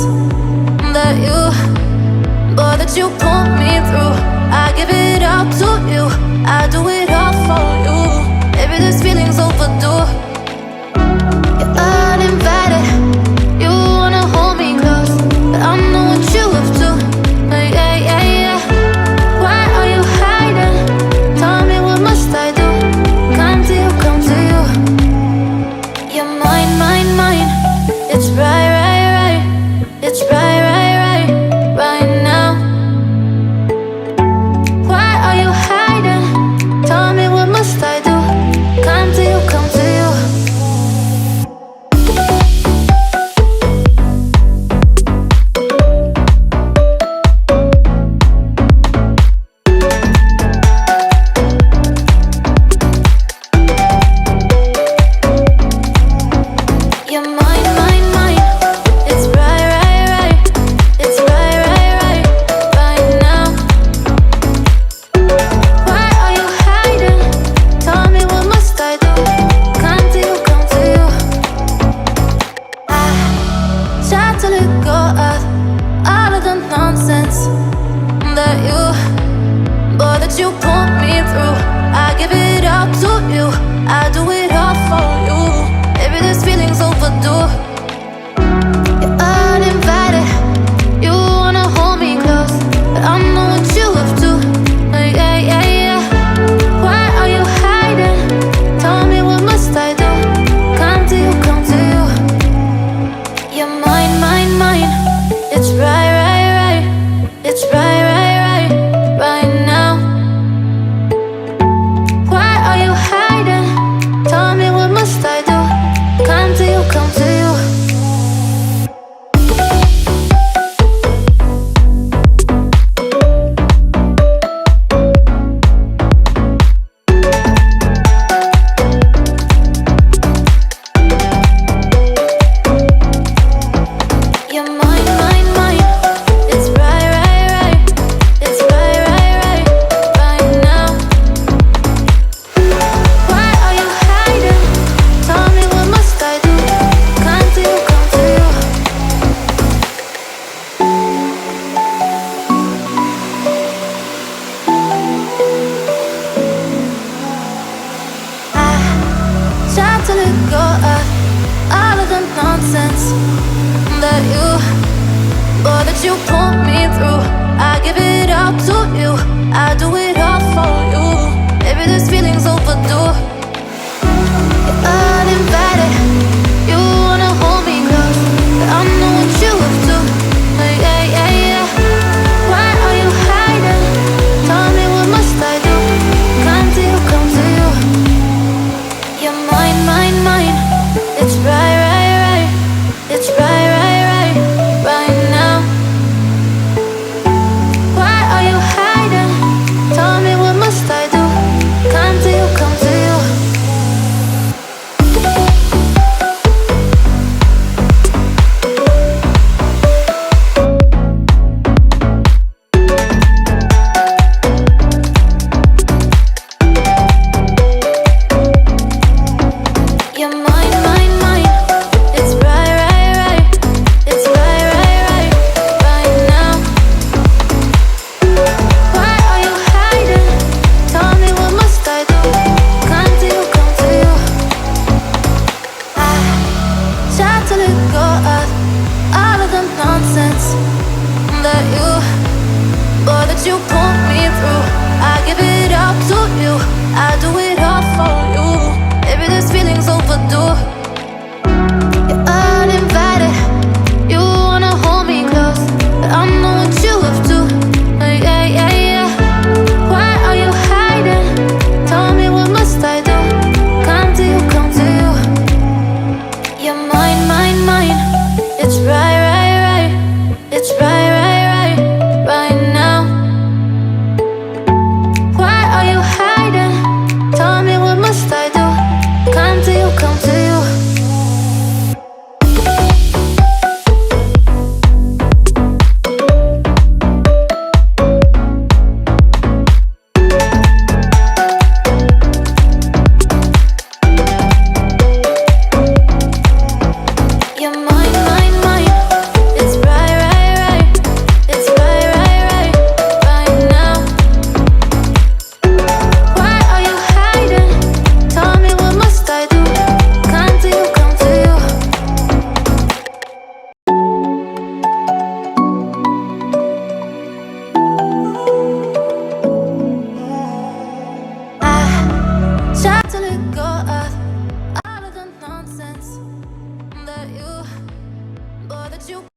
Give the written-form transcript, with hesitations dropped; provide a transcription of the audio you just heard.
nonsense that you put me through. I give it up to you, I do it all for you. Maybe this feeling's overdue. You're uninvited, you wanna hold me close, but I know what you have to. Yeah, yeah, yeah. Why are you hiding? Tell me, what must I do? Come to you, come to you. You're mine, mine, mine. It's right, right, right. It's right, right, right, right now. Why are you hiding? Tell me, what must I do? Come to you, come to you. You're mine, mine, mine. It's right, right, right. It's right, right, right, right now. Why are you hiding? Tell me, what must I do? Come to you, come to you. I try to let go of all of the nonsense that you put me through. I give it up to you, I do it all for you. Maybe this feeling's overdue. You're uninvited, you wanna hold me close, but I know what you have to. Yeah, yeah, yeah. Why are you hiding? Tell me, what must I do? Come to you, come to you. You're mine, mine, mine. It's right, right, right. It's right, right, right, right now. Why are you hiding? Tell me, what must I do? Come to you, come to you. You're mine, mine, mine. It's right, right, right. It's right, right, right, right now. Why are you hiding? Tell me, what must I do? Come to you, come to you. I try to let go of all of the nonsense that you put me through. I give it up to you, I do it all for you. Maybe this feeling's overdue. You're uninvited, you wanna hold me close, but I know what you have to. Yeah, yeah, yeah. Why are you hiding? Tell me, what must I do? Come to you, come to you. You're mine, mine, mine. It's right, right, right. It's right, right, right, right now. Why are you hiding? Tell me, what must I do? Come to you, come to you. You're mine, mine, mine. It's right, right, right. It's right, right, right, right now. Why are you hiding? Tell me, what must I do? Come to you, come to you. I try to let go of all of the nonsense that you put me through. I give it up to you, I do it all for you. Maybe this feeling's overdue.